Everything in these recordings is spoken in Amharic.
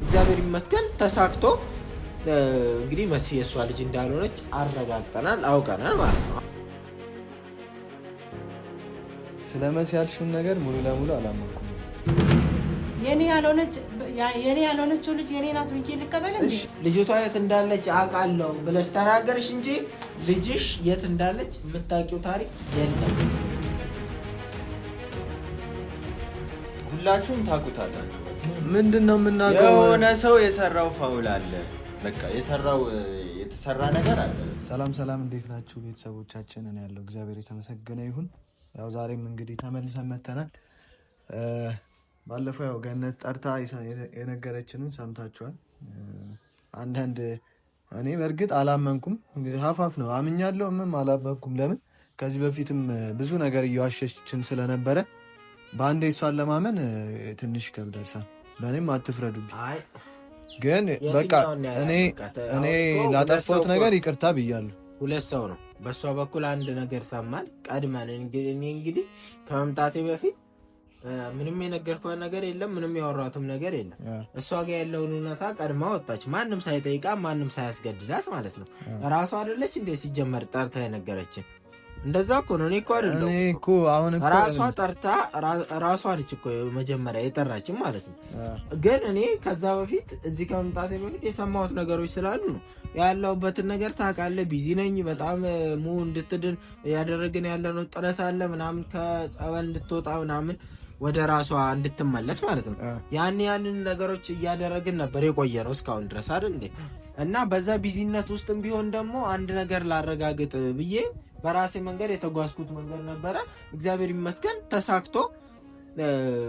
እግዚአብሔር ይመስገን ተሳክቶ እንግዲህ መሲ የሷ ልጅ እንዳልሆነች አረጋግጠናል አውቀናል ማለት ነው። ስለ መሲ ያልሽውን ነገር ሙሉ ለሙሉ አላመንኩም። የኔ ያልሆነችው ልጅ የኔ ናት ብዬ ልቀበል እንዴ? ልጅቷ የት እንዳለች አውቃለሁ ብለሽ ተናገርሽ እንጂ ልጅሽ የት እንዳለች የምታውቂው ታሪክ የለም። ሁላችሁም ታውቁታላችሁ። ምንድነው የምናውቀው? የሆነ ሰው የሰራው ፋውል አለ። በቃ የተሰራ ነገር አለ። ሰላም እንዴት ናችሁ ቤተሰቦቻችን? እኔ ያለው እግዚአብሔር የተመሰገነ ይሁን። ያው ዛሬም እንግዲህ ተመልሰን መተናል። ባለፈው ያው ገነት ጠርታ የነገረችንን ሰምታችኋል። አንዳንድ እኔ በእርግጥ አላመንኩም፣ ሀፋፍ ነው አምኛለሁ፣ አላመንኩም። ለምን ከዚህ በፊትም ብዙ ነገር እየዋሸችን ስለነበረ በአንዴ እሷን ለማመን ትንሽ ይከብዳል። በእኔም አትፍረዱብኝ። ግን በቃ እኔ ላጠፋሁት ነገር ይቅርታ ብያለሁ። ሁለት ሰው ነው በእሷ በኩል አንድ ነገር ሰማን ቀድመን። እንግዲህ ከመምጣቴ በፊት ምንም የነገርኳት ነገር የለም፣ ምንም ያወራትም ነገር የለም። እሷ ጋር ያለውን እውነታ ቀድማ ወጣች፣ ማንም ሳይጠይቃ ማንም ሳያስገድዳት ማለት ነው። ራሷ አይደለች እንዴ ሲጀመር ጠርታ የነገረችን? እንደዛ እኮ ነው። እኔ እኮ አሁን ራሷ ጠርታ ራሷ ነች እኮ መጀመሪያ የጠራችን ማለት ነው። ግን እኔ ከዛ በፊት እዚህ ከመምጣቴ በፊት የሰማሁት ነገሮች ስላሉ ነው። ያለሁበትን ነገር ታውቃለህ፣ ቢዚ ነኝ በጣም። እንድትድን ያደረግን ያለነው ጥረት አለ ምናምን፣ ከጸበል እንድትወጣ ምናምን ወደ ራሷ እንድትመለስ ማለት ነው። ያንን ነገሮች እያደረግን ነበር የቆየ ነው እስካሁን ድረስ አይደል እንዴ? እና በዛ ቢዚነት ውስጥም ቢሆን ደግሞ አንድ ነገር ላረጋግጥ ብዬ በራሴ መንገድ የተጓዝኩት መንገድ ነበረ። እግዚአብሔር ይመስገን ተሳክቶ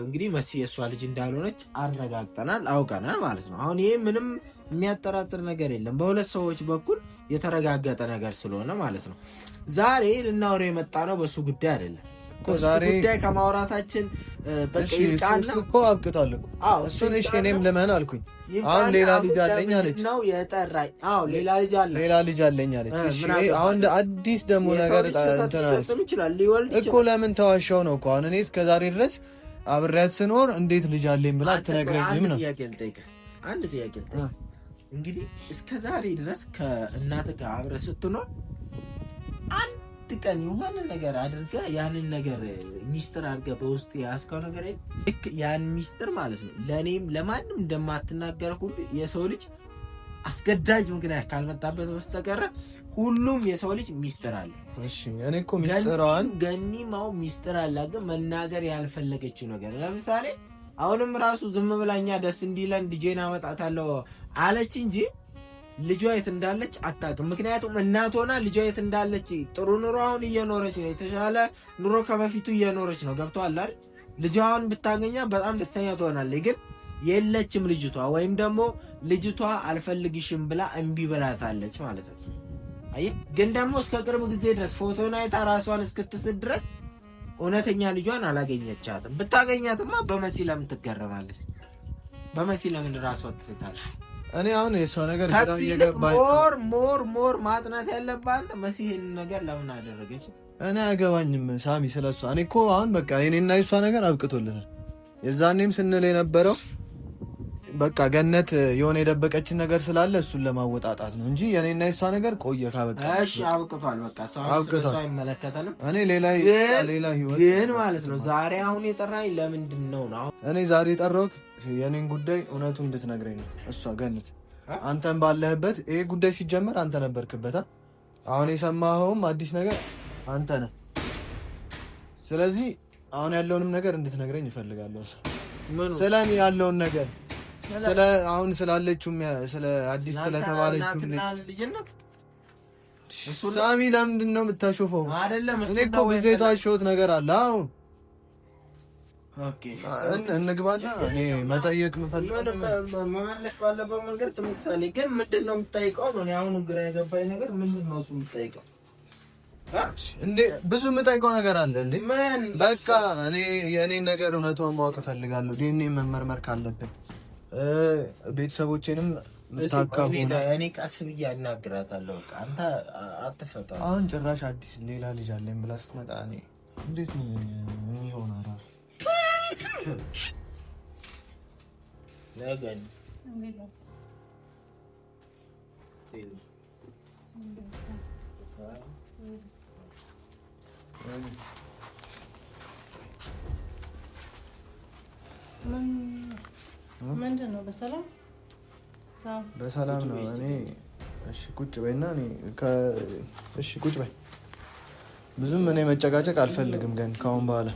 እንግዲህ መሲ የሷ ልጅ እንዳልሆነች አረጋግጠናል አውቀናል ማለት ነው። አሁን ይሄ ምንም የሚያጠራጥር ነገር የለም፣ በሁለት ሰዎች በኩል የተረጋገጠ ነገር ስለሆነ ማለት ነው። ዛሬ ልናወራው የመጣ ነው በሱ ጉዳይ አይደለም። ዛሬ ጉዳይ ከማውራታችን በቃ ይልቃና እኮ አብቅቷል እኮ። እሱን እሺ እኔም ልመን አልኩኝ። አሁን ሌላ ልጅ አለኝ አለች ነው የጠራኝ። ሌላ ልጅ አለኝ አለች። እሺ አሁን አዲስ ደግሞ ነገር ይችላል ሊወልድ እኮ። ለምን ተዋሻው ነው እኮ። አሁን እኔ እስከዛሬ ድረስ አብሬያት ስኖር እንዴት ልጅ አለኝ ብላ አትነግረኝም ነው? አንድ ጥያቄ ልጠይቅ። እንግዲህ እስከዛሬ ድረስ ከእናትህ ጋር አብረህ ስትኖር አንድ ቀን የሆነ ነገር አድርገህ ያንን ነገር ሚስጥር አድርገህ በውስጥ ያስከው ነገር ልክ ያን ሚስጥር ማለት ነው ለእኔም ለማንም እንደማትናገር ሁሉ የሰው ልጅ አስገዳጅ ምክንያት ካልመጣበት በስተቀረ ሁሉም የሰው ልጅ ሚስጥር አለ። እሺ እኔ እኮ ሚስጥሯን ገኒማው ሚስጥር አለ፣ ግን መናገር ያልፈለገችው ነገር ለምሳሌ አሁንም ራሱ ዝም ብላኛ ደስ እንዲለን ልጄን አመጣታለሁ አለች እንጂ ልጇ የት እንዳለች አታውቅም። ምክንያቱም እናት ሆና ልጇ የት እንዳለች ጥሩ ኑሮ አሁን እየኖረች ነው፣ የተሻለ ኑሮ ከበፊቱ እየኖረች ነው። ገብቶሃል አይደል? ልጇ አሁን ብታገኛ በጣም ደስተኛ ትሆናለች። ግን የለችም ልጅቷ፣ ወይም ደግሞ ልጅቷ አልፈልግሽም ብላ እምቢ ብላታለች ማለት ነው። አየህ። ግን ደግሞ እስከ ቅርብ ጊዜ ድረስ ፎቶን አይታ ራሷን እስክትስት ድረስ እውነተኛ ልጇን አላገኘቻትም። ብታገኛትማ በመሲ ለምን ትገረማለች? በመሲ ለምን ራሷን ትስታለች? እኔ አሁን የሷ ነገር በጣም እየገባኝ ሞር ማጥናት ያለብህ አንተ መሲ ይሄን ነገር ለምን አደረገች? እኔ አገባኝም ሳሚ ስለሷ። እኔ እኮ አሁን በቃ የኔና የሷ ነገር አብቅቶልታል። የዛኔም ስንል የነበረው በቃ ገነት የሆነ የደበቀችን ነገር ስላለ እሱን ለማወጣጣት ነው እንጂ የኔና የሷ ነገር ቆየ ካበቃ። እሺ አብቅቷል። በቃ እሷ አይመለከተንም። እኔ ሌላ ህይወት ግን ማለት ነው። ዛሬ አሁን የጠራኝ ለምንድን ነው? እኔ ዛሬ የጠራሁት የኔን ጉዳይ እውነቱን እንድትነግረኝ ነው። እሷ ገነት አንተን ባለህበት ይሄ ጉዳይ ሲጀመር አንተ ነበርክበታ። አሁን የሰማኸውም አዲስ ነገር አንተ ነህ። ስለዚህ አሁን ያለውንም ነገር እንድትነግረኝ እፈልጋለሁ። ስለ እኔ ያለውን ነገር ስለ አሁን ስላለችው ስለ አዲስ ስለተባለችው ልጅነት ሳሚ ለምንድን ነው የምታሾፈው? አይደለም እኔ እኮ ብዙ የታሸሁት ነገር አለ። አሁን እንግባና እኔ መጠየቅ የምፈልገው መመለስ ባለበት መንገድ ትምትሰለኝ። ግን ምንድን ነው የምትጠይቀው ነው? እኔ አሁን ግራ የገባኝ ነገር ምንድን ነው እሱ የምትጠይቀው? እንዴ ብዙ የምጠይቀው ነገር አለ እንዴ? ምን በቃ እኔ የእኔን ነገር እውነቷን ማወቅ እፈልጋለሁ። ዲኤንኤ መመርመር ካለብን ቤተሰቦቼንም ታካቡ። እኔ ቀስ ብዬ አናግራታለሁ። በቃ አንተ አትፈታ። አሁን ጭራሽ አዲስ ሌላ ልጅ አለኝ ብላ ስትመጣ እኔ እንዴት ነው የሚሆነው? ራሱ ምንድን ነው? በሰላም በሰላም ነው። እኔ እሺ ቁጭ በይና እሺ ቁጭ በይ። ብዙም እኔ መጨቃጨቅ አልፈልግም፣ ግን ካሁን በኋላ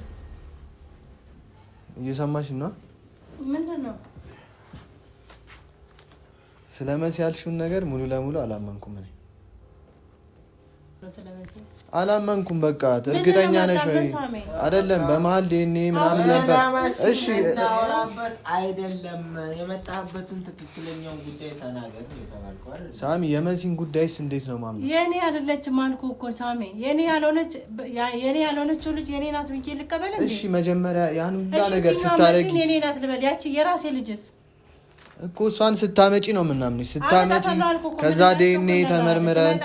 እየሰማሽ ነው? ምንድን ነው? ስለ መሲ ያልሽውን ነገር ሙሉ ለሙሉ አላመንኩም። እኔ አላመንኩም። በቃ እርግጠኛ ነሽ ወይ? አይደለም በመሀል ዲኤንኤ ምናምን ነበር። እሺ እናወራበት አይደለም። የመጣበትን ትክክለኛውን ጉዳይ ተናገር የተባልከው አይደል? ሳሚ የመሲን ጉዳይስ እንዴት ነው ማምነው? የኔ አይደለችም አልኩህ እኮ ሳሚ። የኔ ያልሆነችው ልጅ የኔ ናት ብዬ ልቀበል እንዴ? እሺ መጀመሪያ ያን ሁሉ ነገር ስታረጊ የኔ ናት ልበል? ያቺ የራሴ ልጅስ እኮ እሷን ስታመጪ ነው የምናምንሽ። ስታመጪ ከዛ ዲኤንኤ ተመርምረን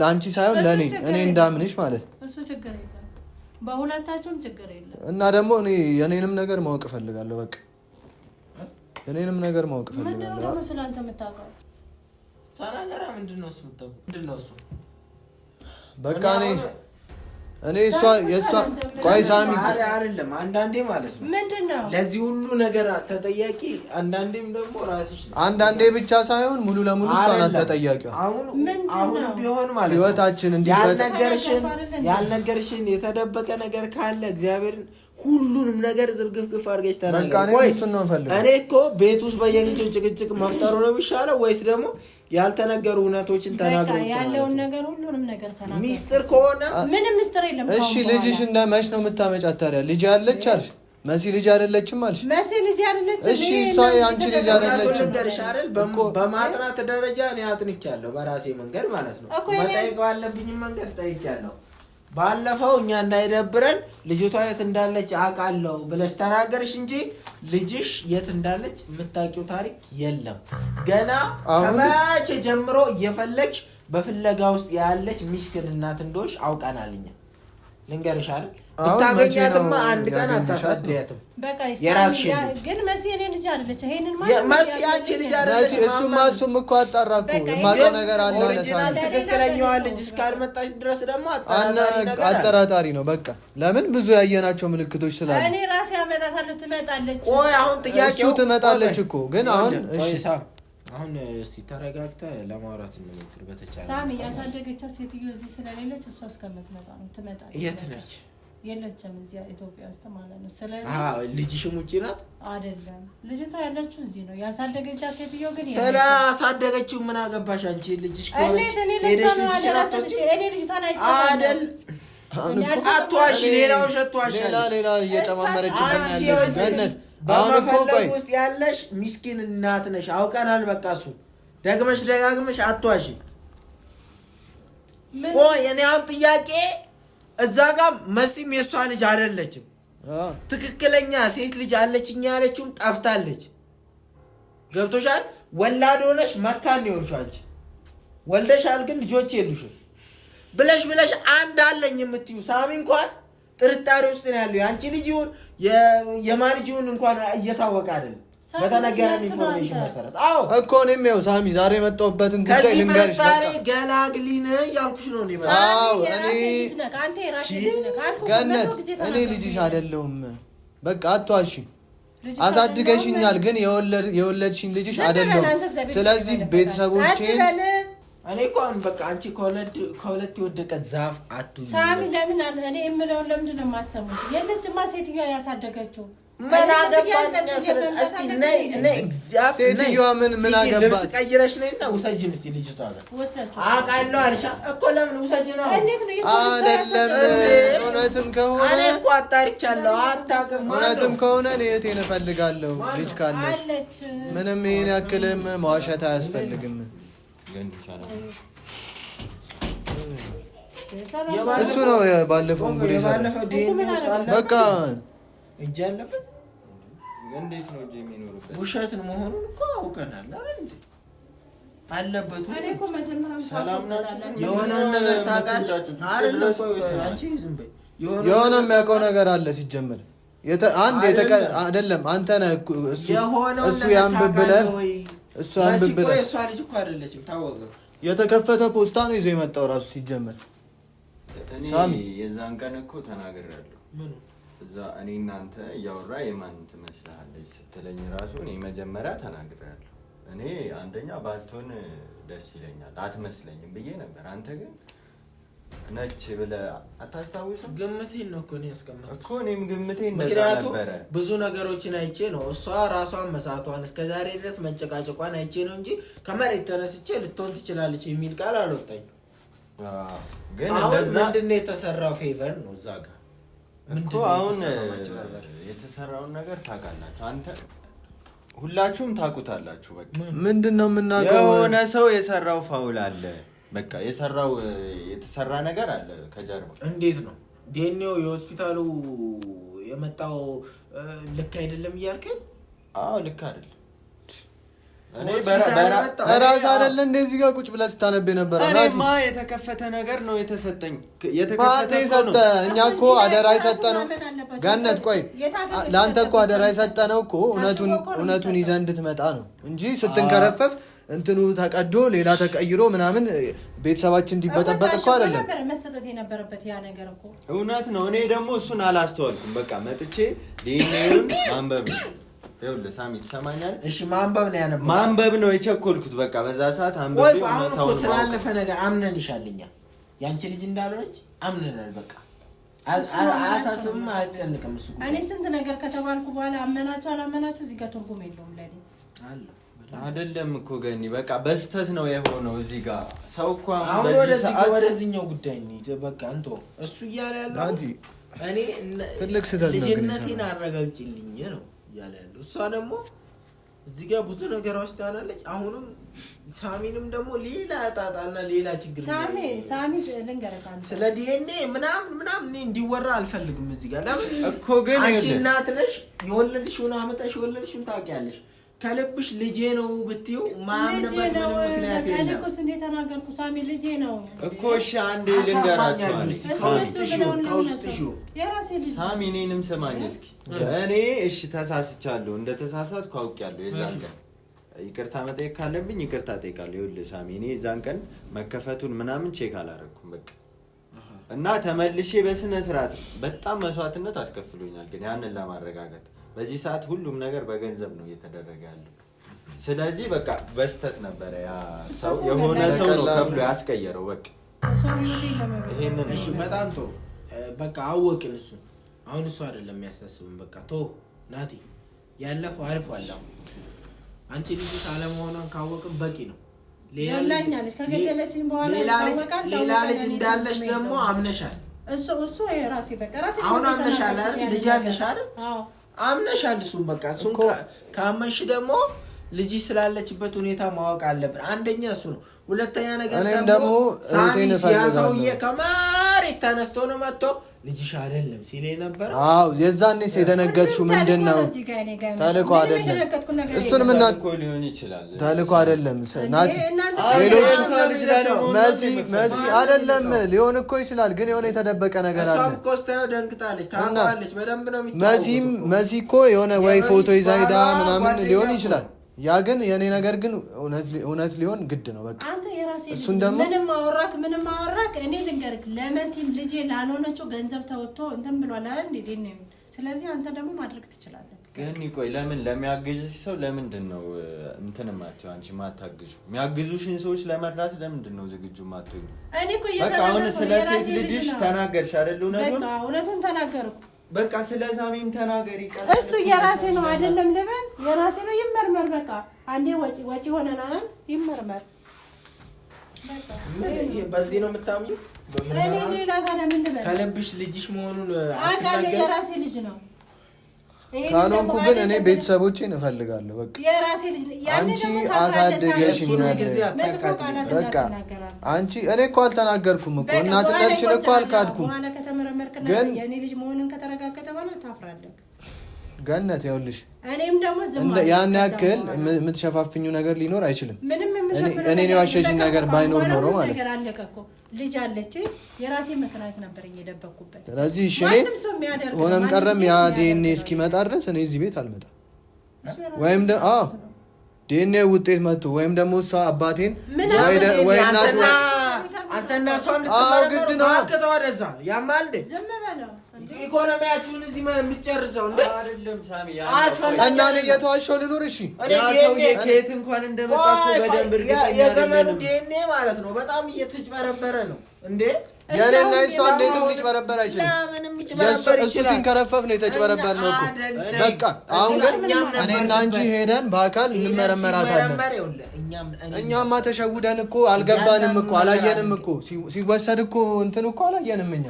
ለአንቺ ሳይሆን ለእኔ እንዳምንሽ ማለት እሱ ችግር የለም፣ በሁለታችሁም ችግር የለም። እና ደግሞ እኔ የኔንም ነገር ማወቅ እፈልጋለሁ። በቃ የኔንም ነገር ማወቅ እፈልጋለሁ። ምንድን ነው ደግሞ ስላንተ የምታውቀው? ሳናገራ ምንድን ነው እሱ? በቃ እኔ የእሷ ቆይ ሳሚ አይደለም አንዳንዴ ማለት ነው። ምንድን ነው ለዚህ ሁሉ ነገር ተጠያቂ? አንዳንዴም ደግሞ ራስሽ ነው። አንዳንዴ ብቻ ሳይሆን ሙሉ ለሙሉ እሷ ናት ተጠያቂዋ። አሁን ቢሆን ማለት ነው ህይወታችን ያልነገርሽን የተደበቀ ነገር ካለ እግዚአብሔርን ሁሉንም ነገር ዝርግፍግፍ አድርገሽ ተናገር። እኔ እኮ ቤት ውስጥ በየጊዜው ጭቅጭቅ መፍጠሩ ነው የሚሻለው ወይስ ደግሞ ያልተነገሩ እውነቶችን ተናገሩ? ያለውን ነገር ሁሉንም ነገር ተናገሩ። ሚስጥር ከሆነ ምንም ሚስጥር የለም። እሺ ልጅሽ መች ነው የምታመጫት ታዲያ? ልጅ ያለች አልሽ፣ መሲ ልጅ አይደለችም አልሽ። መሲ ልጅ አይደለችም። እሺ እሷ አንቺ ልጅ አይደለችም። በማጥናት ደረጃ እኔ አጥንቻለሁ በራሴ መንገድ ማለት ነው። መጠየቅ ባለብኝ መንገድ ጠይቄያለሁ። ባለፈው እኛ እንዳይደብረን ልጅቷ የት እንዳለች አውቃለሁ ብለሽ ተናገርሽ እንጂ ልጅሽ የት እንዳለች የምታውቂው ታሪክ የለም። ገና ከመቼ ጀምሮ እየፈለግሽ በፍለጋ ውስጥ ያለች ሚስኪን እናት እንደሆንሽ አውቀናልኛ። ልንገርሽ አይደል? ብታገኛትማ አንድ ቀን አታሳድያትም። የራስሽ ግን መሲ እኔ ልጅ አይደለች። ይሄንን ማለት መሲ አንቺ ልጅ አይደለች። እሱም እኮ አጣራ እኮ የማውቀው ነገር አለ። ኦሪጂናል ትክክለኛዋ ልጅ እስካልመጣች ድረስ ደግሞ አጠራጣሪ ነው። በቃ ለምን ብዙ ያየናቸው ምልክቶች ስላሉ እኔ ራሴ አመጣታለሁ። ትመጣለች። ቆይ አሁን ጥያቄው እሱ ትመጣለች እኮ ግን አሁን እሺ አሁን እስቲ ተረጋግተህ ለማውራት እንሞክር። በተቻለ ሳሚ ያሳደገቻት ሴትዮ እዚህ ስለሌለች እሷ እስከምትመጣ ነው። ትመጣለች። የት ነች? የለችም እዚያ ኢትዮጵያ ውስጥ ማለት ነው። ስለዚህ ልጅሽም ውጪ ናት አይደለም? ልጅቷ ያለችው እዚህ ነው። ያሳደገቻት ሴትዮ ግን ስለ አሳደገችው ምን አገባሽ አንቺ? ልጅሽ ከሆነች እኔ ልጅቷን አይቻለሁ አይደል? አትዋሺ። ሌላ ውሸት ዋሻለሁ። ሌላ እየጨማመረችብኝ ያለሽ ገነት በመፈለግ ውስጥ ያለሽ ሚስኪን እናት ነሽ። አውቀናል። በቃ እሱ ደግመሽ ደጋግመሽ አትዋሺ። ቆይ እኔ አሁን ጥያቄ እዛ ጋር መሲም የእሷ ልጅ አይደለችም። ትክክለኛ ሴት ልጅ አለችኝ ያለችውም ጠፍታለች። ገብቶሻል? ወላድ ሆነሽ መካን የሆንሽ አንቺ ወልደሻል፣ ግን ልጆች የሉሽም ብለሽ አንድ አለኝ የምትዩ ሳሚ እንኳን ጥርጣሬ ውስጥ ነው ያለው። አንቺ ልጅ ይሁን የማን ልጅ ይሁን እንኳን እየታወቀ አይደል በተነገረን ኢንፎርሜሽን መሰረት። አዎ እኮ እኔም ያው ሳሚ ዛሬ የመጣሁበትን ጉዳይ ልንገርሽ። ዛሬ ገላግሊን ያልኩሽ ነው ነው። አዎ ገነት እኔ ልጅሽ አይደለሁም። በቃ አትዋሺ። አሳድገሽኛል፣ ግን የወለድሽኝ ልጅሽ አይደለሁም። ስለዚህ ቤተሰቦቼን እኔ እኮ አሁን በቃ አንቺ ከሁለት የወደቀ ዛፍ አትሁን ሳሚ። ለምን እኔ የምለውን ለምንድን ነው የማሰሙት? የለችማ ሴትዮዋ ያሳደገችው ምን አገባኝ? እስቲ ነይ ሴትዮዋ ምን አገባኝ? ልብስ ቀይረሽ ነይና ውሰጂን እስቲ ልጅቷ ጋር አውቃለሁ አልሻ እኮ ለምን ውሰጂ ነው? አይደለም እውነትም ከሆነ እኔ እኮ አጣርቻለሁ። አታውቅም። እውነትም ከሆነ እኔ እህቴን እፈልጋለሁ። ልጅ ካለሽ ምንም ይሄን ያክልም መዋሸት አያስፈልግም። እሱ ነው ባለፈው እንግዲህ በቃ እጅ ያለበት እንዴት ነው እጅ የሚኖርበት? ውሸትን መሆኑን እኮ አውቀናል አይደል እንዴ? አለበት ሰላም ናችሁ? የሆነውን ነገር ታውቃለህ አይደል? አንቺ ዝም በይ። የሆነ የሚያውቀው ነገር አለ ሲጀመር አንድ አይደለም አንተ ነህ እሱ ያንብብ ብለህ እሱ ያንብብ ብለህ እሷ ልጅ እኮ አይደለችም ታወቀ። የተከፈተ ፖስታ ነው ይዞ የመጣው ራሱ ሲጀመር። እኔ የዛን ቀን እኮ ተናግሬያለሁ። እዛ እኔ እናንተ እያወራ የማን ትመስላለች ስትለኝ ራሱ እኔ መጀመሪያ ተናግሬያለሁ። እኔ አንደኛ ባትሆን ደስ ይለኛል አትመስለኝም ብዬ ነበር። አንተ ግን ነች ብለህ አታስታውስም? ግምቴን ነው እኮ እኔ ያስቀመጥኩት እኮ እኔም ግምቴን እንደዛ ነበረ። ብዙ ነገሮችን አይቼ ነው እሷ ራሷን መሳቷን እስከዛሬ ድረስ መጨቃጨቋን አይቼ ነው እንጂ ከመሬት ተነስቼ ልትሆን ትችላለች የሚል ቃል አልወጣኝም። ግን እንደዛ ምንድነው የተሰራው ፌቨር ነው እዛ ጋር እኮ አሁን የተሰራውን ነገር ታውቃላችሁ አንተ ሁላችሁም ታውቁታላችሁ። በቃ ምንድነው የምናውቀው? የሆነ ሰው የሰራው ፋውል አለ። በቃ የተሰራ ነገር አለ ከጀርባ። እንዴት ነው ዲኤንኤው የሆስፒታሉ የመጣው ልክ አይደለም እያልከኝ? አዎ ልክ አይደለም። እኔ ራስ አይደለ እንደዚህ ጋር ቁጭ ብለህ ስታነብ ነበር። እኔማ የተከፈተ ነገር ነው የተሰጠኝ። የተከፈተ ነው። እኛ እኮ አደራ የሰጠነው ገነት፣ ቆይ ለአንተ እኮ አደራ የሰጠነው እኮ እውነቱን ይዘህ እንድትመጣ ነው እንጂ ስትንከረፈፍ እንትኑ ተቀዶ ሌላ ተቀይሮ ምናምን ቤተሰባችን እንዲበጠበጥ እኮ አይደለም መሰጠት የነበረበት ያ ነገር እኮ እውነት ነው። እኔ ደግሞ እሱን አላስተዋልኩም። በቃ መጥቼ ዲኤንኤውን ማንበብ ነው። ይኸውልህ ሳሚ ትሰማኛለህ? እሺ ማንበብ ነው የቸኮልኩት። በቃ በዛ ሰዓት አንብቤ አሁን እኮ ስላለፈ ነገር አምነን ይሻልኛል። ያንቺ ልጅ እንዳልሆነች አምነናል። በቃ አያሳስብም፣ አያስጨንቅም። እሱ እኔ ስንት ነገር ከተባልኩ በኋላ አመናችሁ አላመናችሁ እዚህ ጋር ትርጉም የለውም ለኔ አይደለም እኮ ገኒ፣ በቃ በስተት ነው የሆነው እዚህ ጋር ሰው እኮ አሁን ወደዚህኛው ጉዳይ እንሂድ። በቃ አንተ እሱ እያለ ያለው እኔ ትልቅ ስህተት ነው ልጅነቴን አረጋግጭልኝ ነው እያለ ያለው። እሷ ደግሞ እዚህ ጋር ብዙ ነገሮች ታናለች። አሁንም ሳሚንም ደግሞ ሌላ ጣጣና ሌላ ችግር ሳሚ ልንገርህ ስለ ዲኤንኤ ምናምን እንዲወራ አልፈልግም እዚህ ጋር። ለምን እኮ ግን አንቺ እናት ነሽ፣ የወለድሽውን አመጣሽ፣ የወለድሽውን ታውቂያለሽ። ከልብሽ ልጄ ነው ብትዩ ማምነበት ምንም ምክንያት የለም። እኔ እኮ ስንቴ ተናገርኩ ሳሚ ልጄ ነው እኮ። እሺ አንዴ ልንገራችሁ ሳሚ፣ እኔንም ስማኝ እስኪ። እኔ እሺ ተሳስቻለሁ፣ እንደተሳሳትኩ አውቄያለሁ። የዛን ቀን ይቅርታ መጠየቅ ካለብኝ ይቅርታ ጠይቃለሁ። ይኸውልህ ሳሚ፣ እኔ የዛን ቀን መከፈቱን ምናምን ቼክ አላደረኩም በቃ። እና ተመልሼ በስነ ስርዓት በጣም መስዋዕትነት አስከፍሎኛል። ግን ያንን ለማረጋገጥ በዚህ ሰዓት ሁሉም ነገር በገንዘብ ነው እየተደረገ ያለው። ስለዚህ በቃ በስተት ነበረ ያ ሰው የሆነ ሰው ነው ከፍሎ ያስቀየረው። በቃ ይሄንን እሺ በጣም ቶ በቃ አወቅን። እሱ አሁን እሱ አይደለም የሚያሳስብን። በቃ ቶ ናቲ ያለፈው አልፏል። አሁን አንቺ ልጅ አለመሆኗን ካወቅን በቂ ነው። ሌላኛለች ከገደለችኝ በኋላ ሌላ ልጅ እንዳለሽ ደግሞ አምነሻል። እሱ የራሴ በቃ ራሴ አሁን አምነሻል አይደል? ልጅ አለሽ አይደል? አዎ አምነሻል። እሱን በቃ እሱን ካመንሽ ደግሞ ልጅ ስላለችበት ሁኔታ ማወቅ አለብን። አንደኛ እሱ ነው። ሁለተኛ ነገር ደግሞ ሳሚ ሲያሰውዬ ከመሬት ተነስቶ ነው መጥቶ ልጅሽ አይደለም ሲል ነበር። አዎ የዛኔስ የደነገጥሽው ምንድነው? ተልኮ አይደለም። እሱን ምን ሊሆን ይችላል? ተልኮ አይደለም ናቲ። ሌሎች መሲ አይደለም ሊሆን እኮ ይችላል፣ ግን የሆነ የተደበቀ ነገር አለ። እሷም ኮስታው ደንግጣለች፣ ታውቃለች፣ በደንብ ነው የሚታወቀው። መሲ እኮ የሆነ ወይ ፎቶ ይዛ ሄዳ ምናምን ሊሆን ይችላል። ያ ግን የኔ ነገር ግን እውነት ሊሆን ግድ ነው። በቃ አንተ የራሴ እሱን ደግሞ ምንም አወራክ እኔ ልንገርክ፣ ለመሲም ልጄ ላልሆነችው ገንዘብ ተወጥቶ እንትን ብሏል አይደል እንዴ ነው። ስለዚህ አንተ ደግሞ ማድረግ ትችላለህ። ግን ቆይ ለምን ለሚያግዝሽ ሰው ለምንድን ነው እንትን ማጥቶ አንቺ ማታግዙ? የሚያግዙሽን ሰዎች ለመርዳት ለምንድን ነው ዝግጁ ማጥቶኝ? እኔ እኮ በቃ አሁን ስለ ሴት ልጅሽ ተናገርሽ አይደል? እውነቱን ተናገርኩ። በቃ ስለ ሳሚም ተናገሪ። እሱ የራሴ ነው አይደለም ልበል፣ የራሴ ነው ይመርመር። በቃ አንዴ ወጪ ሆነናል፣ ይመርመር። በቃ በዚህ ነው የምታምኚው? እኔ ሌላ ታዲያ ምን ልበል? ከልብሽ ልጅሽ መሆኑን አውቃለሁ፣ የራሴ ልጅ ነው። ካልሆንኩ ግን እኔ ቤተሰቦቼን እፈልጋለሁ። በቃ የራሴ ልጅ አንቺ አሳደገሽኝ በቃ አንቺ እኔ እኮ አልተናገርኩም እኮ እናትነትሽን እኮ አልካድኩም። ግን የኔ ልጅ መሆኑን ከተረጋገጠ በኋላ ታፍራለህ። ገነት ይኸውልሽ፣ እኔም ደግሞ ያን ያክል የምትሸፋፍኙ ነገር ሊኖር አይችልም። ምንም እኔ የዋሸሽኝ ነገር ባይኖር ኖሮ ማለት ነገር አለቀ እኮ ልጅ አለች የራሴ ምክንያት ነበር እየደበኩበት። ስለዚህ እሺ እኔ ሆነም ቀረም ያ ዲኤንኤ እስኪመጣ ድረስ እኔ እዚህ ቤት አልመጣም። ወይም ዲኤንኤ ውጤት መጥቶ ወይም ደግሞ እሷ አባቴን ወይ እናት አንተና እሷም ልትመረመሩ አቅተው ወደዛ ያማል እንዴ? ዝም በለው ኢኮኖሚያችሁን እዚህ የምትጨርሰው እንዴ? አይደለም ሳሚ እና እኔ እየተዋሸሁ ልኑር? እሺ ከየት እንኳን እንደመጣ በደንብ የዘመኑ ዲኤንኤ ማለት ነው በጣም እየተጭበረበረ ነው እንዴ? የኔና እሷ እንዴት ሊጭበረበር አይችልም? እሱ ሲንከረፈፍ ነው የተጭበረበር ነው እኮ። በቃ አሁን ግን እኔና አንቺ ሄደን በአካል እንመረመራታለን። እኛማ ተሸውደን እኮ አልገባንም እኮ አላየንም እኮ ሲወሰድ እኮ እንትን እኮ አላየንም። እኛ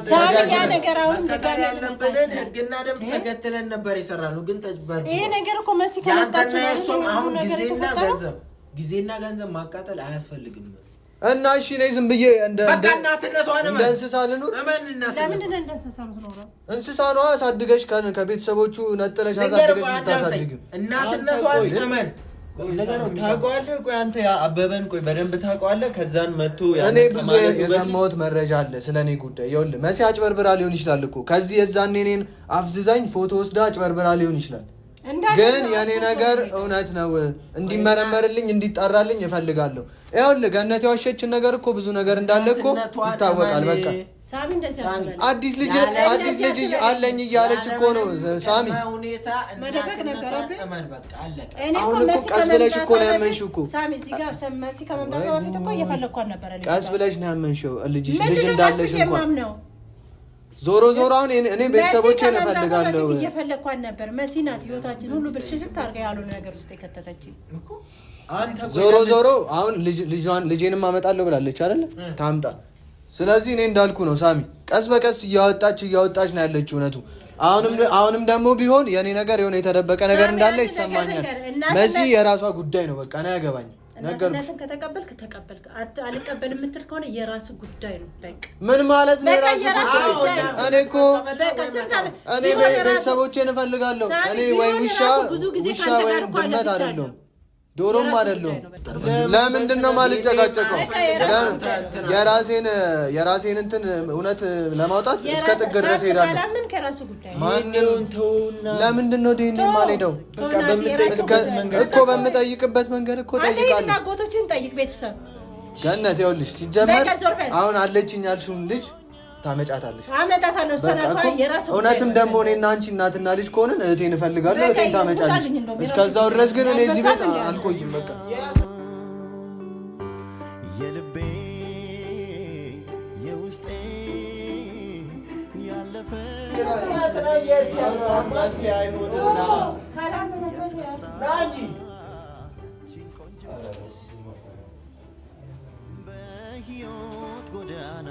ሳቢያ ነገር አሁን ተጋር ያለብንን ህግና ደንብ ተከትለን ነበር የሰራነው፣ ግን ተጭበረበር። ይሄ ነገር እኮ መሲ ከመጣች አሁን ጊዜና ገንዘብ ማቃጠል አያስፈልግም። እና እሺ ነይ ዝም ብዬ እንደ እንስሳ ልኑር? ለምንድን ነው እንደ እንስሳ የምትኖረው? እንስሳ ነዋ። አሳድገሽ ከቤተሰቦቹ ነጥለሽ አሳድገሽ የምታሳድጊው እናትነቷን እመን። ታውቀዋለህ? ቆይ አንተ አበበን ቆይ በደንብ ታውቀዋለህ? ከዛን መጥቶ እኔ ብዙ የሰማሁት መረጃ አለ ስለኔ ጉዳይ። ይኸውልህ መሲ አጭበርብራ ሊሆን ይችላል እኮ ከዚህ የዛኔ እኔን አፍዝዛኝ ፎቶ ወስዳ አጭበርብራ ሊሆን ይችላል። ግን የኔ ነገር እውነት ነው። እንዲመረመርልኝ እንዲጣራልኝ እፈልጋለሁ። ይኸውልህ ገነት የዋሸችን ነገር እኮ ብዙ ነገር እንዳለ እኮ ይታወቃል። በቃ አዲስ ልጅ አለኝ እያለች እኮ ነው ሳሚ። አሁን እኮ ቀስ ብለሽ እኮ ነው ያመንሽው እኮ ቀስ ብለሽ ነው ያመንሽው ልጅሽ ልጅ እንዳለሽ እንኳን ዞሮ አሁን እኔ ቤተሰቦቼን እፈልጋለሁ። እየፈለኳን ነበር መሲናት ህይወታችን ሁሉ ብልሽት አድርጋ ያልሆነ ነገር ውስጥ የከተተችኝ እኮ አንተ። ዞሮ አሁን ልጄንም አመጣለሁ ብላለች አይደል? ታምጣ። ስለዚህ እኔ እንዳልኩ ነው ሳሚ፣ ቀስ በቀስ እያወጣች ነው ያለችው እውነቱ። አሁንም ደግሞ ቢሆን የኔ ነገር የሆነ የተደበቀ ነገር እንዳለ ይሰማኛል። መሲ የራሷ ጉዳይ ነው በቃ ነው ያገባኝ። እናትነትን ከተቀበልክ ተቀበልክ፣ አልቀበል የምትል ከሆነ የራስ ጉዳይ ነው በቃ። ምን ማለት ነው የራስ ጉዳይ? እኔ እኮ እኔ ቤተሰቦቼን እፈልጋለሁ። እኔ ወይ ውሻ ወይ ድመት አይደለሁም፣ ዶሮም አይደለሁም። ለምንድን ነው የማልጨቃጨቀው? የራሴን እንትን እውነት ለማውጣት እስከ ጥግ ድረስ ሄዳለሁ። ለምንድን ነው ዲኤንኤ የማልሄደው? እኮ በምጠይቅበት መንገድ እኮ ጠይቃለሁ። ገነት ይኸውልሽ ሲጀመር አሁን አለችኝ ያልሽውን ልጅ ታመጫታለሽ። እውነትም ደግሞ እኔና አንቺ እናትና ልጅ ከሆንን እህቴን እፈልጋለሁ፣ እህቴን ታመጫለሽ። እስከዛው ድረስ ግን እኔ እዚህ ቤት አልቆይም። በቃ የልቤ የውስጤ ያለፈ በሕይወት ጎዳና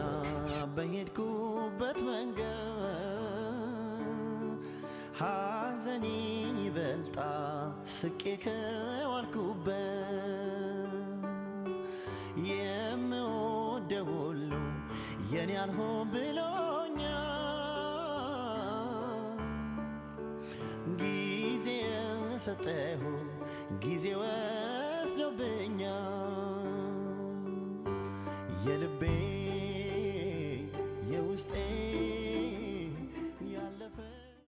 በሄድኩበት መንገድ ሐዘኔ ይበልጣ ስቄ ከዋልኩበት የምወደው ሁሉ የኔ አልሆን ብሎኛል። ጊዜ ሰጠሁ ጊዜ ወስዶብኛል የልቤ